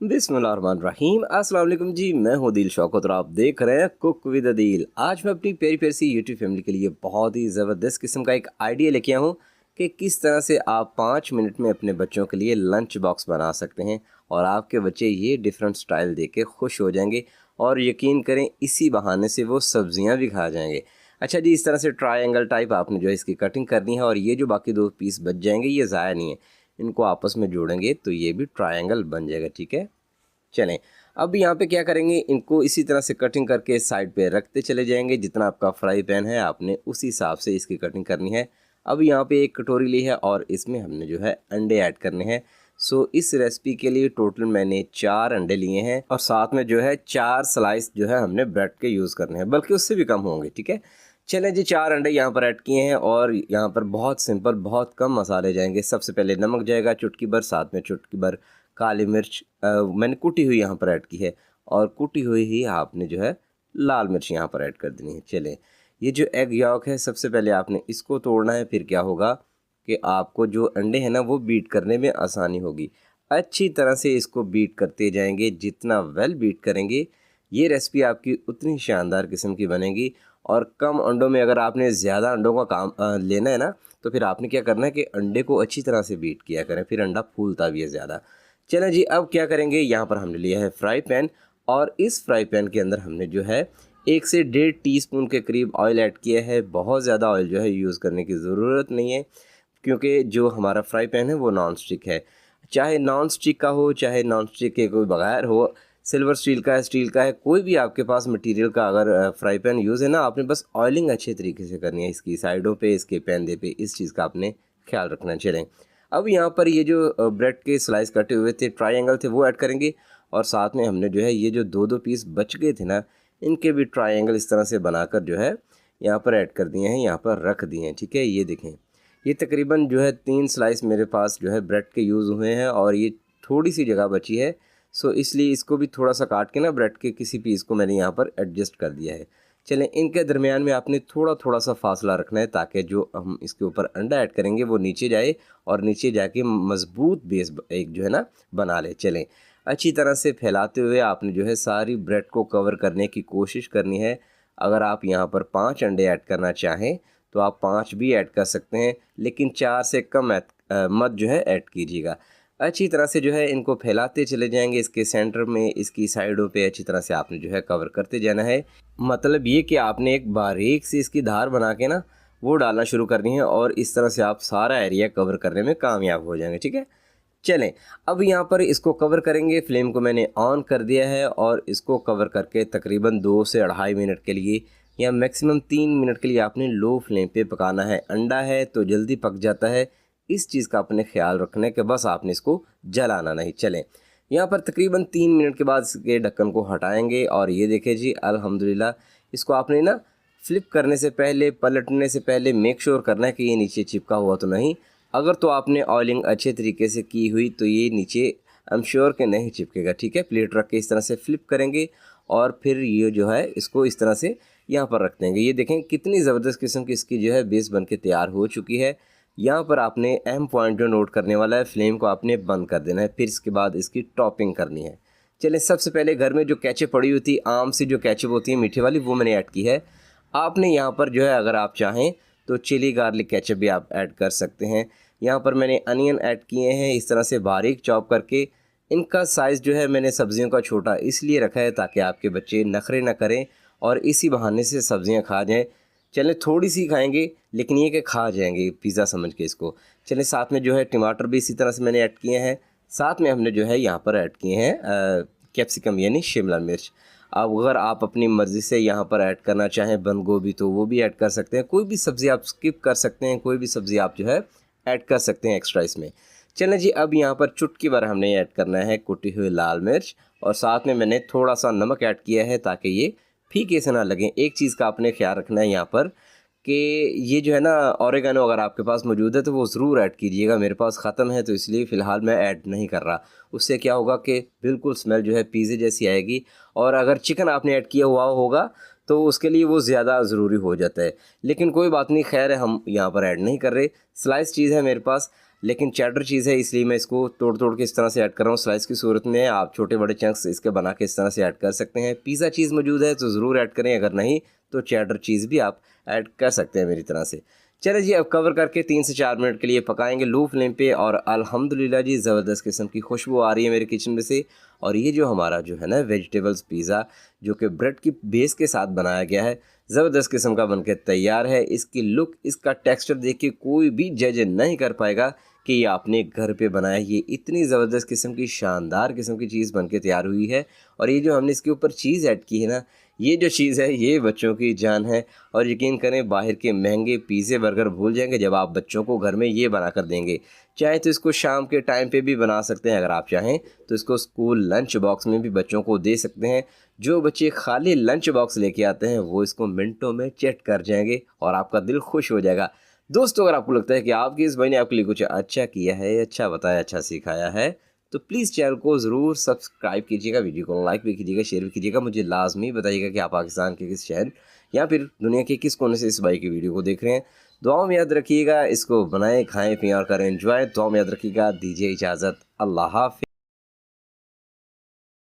बिस्मिल्लाहिर्रहमानिर्रहीम। अस्सलाम वालेकुम जी, मैं हूँ दिल शौकत और आप देख रहे हैं कुक विद अदील। आज मैं अपनी प्यारी प्यारी सी यूट्यूब फैमिली के लिए बहुत ही ज़बरदस्त किस्म का एक आइडिया लेके आया हूँ कि किस तरह से आप 5 मिनट में अपने बच्चों के लिए लंच बॉक्स बना सकते हैं और आपके बच्चे ये डिफरेंट स्टाइल देख के खुश हो जाएंगे और यकीन करें इसी बहाने से वो सब्जियाँ भी खा जाएंगे। अच्छा जी, इस तरह से ट्रायंगल टाइप आपने जो है इसकी कटिंग करनी है और ये जो बाकी 2 पीस बच जाएंगे ये ज़ाया नहीं है, इनको आपस में जोड़ेंगे तो ये भी ट्रायंगल बन जाएगा। ठीक है, चलें। अब यहाँ पे क्या करेंगे, इनको इसी तरह से कटिंग करके साइड पे रखते चले जाएंगे। जितना आपका फ्राई पैन है आपने उसी हिसाब से इसकी कटिंग करनी है। अब यहाँ पे एक कटोरी ली है और इसमें हमने जो है अंडे ऐड करने हैं। सो इस रेसिपी के लिए टोटल मैंने 4 अंडे लिए हैं और साथ में जो है 4 स्लाइस जो है हमने ब्रेड के यूज़ करने हैं, बल्कि उससे भी कम होंगे। ठीक है, चलें जी, 4 अंडे यहाँ पर ऐड किए हैं और यहाँ पर बहुत सिंपल बहुत कम मसाले जाएंगे। सबसे पहले नमक जाएगा चुटकी भर, साथ में चुटकी भर काली मिर्च मैंने कुटी हुई यहाँ पर ऐड की है और कुटी हुई ही आपने जो है लाल मिर्च यहाँ पर ऐड कर देनी है। चलें, ये जो एग यॉक है सबसे पहले आपने इसको तोड़ना है। फिर क्या होगा कि आपको जो अंडे हैं ना वो बीट करने में आसानी होगी। अच्छी तरह से इसको बीट करते जाएंगे, जितना वेल बीट करेंगे ये रेसिपी आपकी उतनी शानदार किस्म की बनेगी। और कम अंडों में अगर आपने ज़्यादा अंडों का काम लेना है ना, तो फिर आपने क्या करना है कि अंडे को अच्छी तरह से बीट किया करें, फिर अंडा फूलता भी है ज़्यादा। चलें जी, अब क्या करेंगे, यहाँ पर हमने लिया है फ्राई पैन और इस फ्राई पैन के अंदर हमने जो है 1 से 1.5 टीस्पून के करीब ऑयल ऐड किया है। बहुत ज़्यादा ऑयल जो है यूज़ करने की ज़रूरत नहीं है, क्योंकि जो हमारा फ्राई पैन है वो नॉन स्टिक है। चाहे नॉन स्टिक का हो चाहे नॉन स्टिक के कोई बगैर हो, सिल्वर स्टील का है, स्टील का है, कोई भी आपके पास मटेरियल का अगर फ्राई पैन यूज़ है ना, आपने बस ऑयलिंग अच्छे तरीके से करनी है इसकी साइडों पे, इसके पैंदे पे, इस चीज़ का आपने ख्याल रखना। चलें, अब यहाँ पर ये जो ब्रेड के स्लाइस कटे हुए थे ट्रायंगल थे वो ऐड करेंगे और साथ में हमने जो है ये जो 2-2 पीस बच गए थे ना, इनके भी ट्रायंगल इस तरह से बनाकर जो है यहाँ पर ऐड कर दिए हैं, यहाँ पर रख दिए हैं। ठीक है, ये देखें, ये तकरीबन जो है 3 स्लाइस मेरे पास जो है ब्रेड के यूज़ हुए हैं और ये थोड़ी सी जगह बची है। सो इसलिए इसको भी थोड़ा सा काट के ना ब्रेड के किसी पीस को मैंने यहाँ पर एडजस्ट कर दिया है। चलें, इनके दरमियान में आपने थोड़ा थोड़ा सा फासला रखना है ताकि जो हम इसके ऊपर अंडा ऐड करेंगे वो नीचे जाए और नीचे जाके मज़बूत बेस एक जो है ना बना ले। चलें, अच्छी तरह से फैलाते हुए आपने जो है सारी ब्रेड को कवर करने की कोशिश करनी है। अगर आप यहाँ पर 5 अंडे ऐड करना चाहें तो आप 5 भी ऐड कर सकते हैं, लेकिन 4 से कम मत जो है ऐड कीजिएगा। अच्छी तरह से जो है इनको फैलाते चले जाएंगे, इसके सेंटर में, इसकी साइडों पे अच्छी तरह से आपने जो है कवर करते जाना है। मतलब ये कि आपने एक बारीक सी इसकी धार बना के ना वो डालना शुरू करनी है और इस तरह से आप सारा एरिया कवर करने में कामयाब हो जाएंगे। ठीक है, चलें, अब यहाँ पर इसको कवर करेंगे। फ्लेम को मैंने ऑन कर दिया है और इसको कवर करके तकरीबन 2 से 2.5 मिनट के लिए या मैक्सिमम 3 मिनट के लिए आपने लो फ्लेम पे पकाना है। अंडा है तो जल्दी पक जाता है, इस चीज़ का अपने ख्याल रखना है कि बस आपने इसको जलाना नहीं। चलें, यहाँ पर तकरीबन 3 मिनट के बाद इसके ढक्कन को हटाएंगे और ये देखें जी, अल्हम्दुलिल्लाह, इसको आपने ना फ्लिप करने से पहले, पलटने से पहले मेक श्योर करना है कि ये नीचे चिपका हुआ तो नहीं। अगर तो आपने ऑयलिंग अच्छे तरीके से की हुई तो ये नीचे आई एम श्योर कि नहीं चिपकेगा। ठीक है, प्लेट रख के इस तरह से फ्लिप करेंगे और फिर ये जो है इसको इस तरह से यहाँ पर रख देंगे। ये देखें कितनी ज़बरदस्त किस्म की इसकी जो है बेस बन के तैयार हो चुकी है। यहाँ पर आपने अहम पॉइंट जो नोट करने वाला है, फ्लेम को आपने बंद कर देना है, फिर इसके बाद इसकी टॉपिंग करनी है। चलिए, सबसे पहले घर में जो कैचअप पड़ी हुई थी, आम सी जो कैचअप होती है मीठे वाली, वो मैंने ऐड की है। आपने यहाँ पर जो है अगर आप चाहें तो चिली गार्लिक कैचअप भी आप ऐड कर सकते हैं। यहाँ पर मैंने अनियन ऐड किए हैं इस तरह से बारीक चॉप करके। इनका साइज़ जो है मैंने सब्ज़ियों का छोटा इसलिए रखा है ताकि आपके बच्चे नखरे ना करें और इसी बहाने से सब्ज़ियाँ खा जाएँ। चलें, थोड़ी सी खाएंगे लेकिन ये कि खा जाएंगे पिज़्ज़ा समझ के इसको। चलें, साथ में जो है टमाटर भी इसी तरह से मैंने ऐड किए हैं। साथ में हमने जो है यहाँ पर ऐड किए हैं कैप्सिकम यानी शिमला मिर्च। अब अगर आप अपनी मर्ज़ी से यहाँ पर ऐड करना चाहें बंद गोभी तो वो भी ऐड कर सकते हैं। कोई भी सब्ज़ी आप स्किप कर सकते हैं, कोई भी सब्ज़ी आप जो है ऐड कर सकते हैं एक्स्ट्रा इसमें। चलें जी, अब यहाँ पर चुटकी भर हमने ऐड करना है कुटी हुई लाल मिर्च और साथ में मैंने थोड़ा सा नमक ऐड किया है ताकि ये फीके से ना लगें। एक चीज़ का आपने ख्याल रखना है यहाँ पर कि ये जो है ना ऑरिगेनो अगर आपके पास मौजूद है तो वो ज़रूर ऐड कीजिएगा। मेरे पास ख़त्म है तो इसलिए फ़िलहाल मैं ऐड नहीं कर रहा। उससे क्या होगा कि बिल्कुल स्मेल जो है पिज़्ज़े जैसी आएगी और अगर चिकन आपने ऐड किया हुआ होगा तो उसके लिए वो ज़्यादा ज़रूरी हो जाता है। लेकिन कोई बात नहीं, खैर है, हम यहाँ पर ऐड नहीं कर रहे। स्लाइस चीज़ है मेरे पास। लेकिन चेडर चीज़ है इसलिए मैं इसको तोड़ तोड़ के इस तरह से ऐड कर रहा हूँ स्लाइस की सूरत में। आप छोटे बड़े चंक्स इसके बना के इस तरह से ऐड कर सकते हैं। पिज़्ज़ा चीज़ मौजूद है तो ज़रूर ऐड करें, अगर नहीं तो चेडर चीज़ भी आप ऐड कर सकते हैं मेरी तरह से। चलिए जी, अब कवर करके 3 से 4 मिनट के लिए पकाएंगे लो फ्लेम पे। और अल्हम्दुलिल्लाह जी ज़बरदस्त किस्म की खुशबू आ रही है मेरे किचन में से। और ये जो हमारा जो है ना वेजिटेबल्स पिज़्ज़ा जो कि ब्रेड की बेस के साथ बनाया गया है, ज़बरदस्त किस्म का बनके तैयार है। इसकी लुक, इसका टेक्सचर देख के कोई भी जज नहीं कर पाएगा कि ये आपने घर पे बनाया। ये इतनी ज़बरदस्त किस्म की शानदार किस्म की चीज़ बनके तैयार हुई है। और ये जो हमने इसके ऊपर चीज़ ऐड की है ना, ये जो चीज़ है ये बच्चों की जान है। और यकीन करें बाहर के महंगे पिज़्ज़े बर्गर भूल जाएंगे जब आप बच्चों को घर में ये बना कर देंगे। चाहे तो इसको शाम के टाइम पे भी बना सकते हैं, अगर आप चाहें तो इसको स्कूल लंच बॉक्स में भी बच्चों को दे सकते हैं। जो बच्चे खाली लंच बॉक्स लेके आते हैं वो इसको मिनटों में चट कर जाएंगे और आपका दिल खुश हो जाएगा। दोस्तों, अगर आपको लगता है कि आपके इस भाई ने आपके लिए कुछ अच्छा किया है, अच्छा बताया, अच्छा सिखाया है, तो प्लीज़ चैनल को ज़रूर सब्सक्राइब कीजिएगा, वीडियो को लाइक भी कीजिएगा, शेयर भी कीजिएगा। मुझे लाजमी बताइएगा कि आप पाकिस्तान के किस शहर या फिर दुनिया के किस कोने से इस भाई की वीडियो को देख रहे हैं। दुआओं में याद रखिएगा, इसको बनाएं, खाएं, पिएं और करें एंजॉय। दुआओं में याद रखिएगा। दीजिए इजाज़त। अल्लाह हाफ़िज़।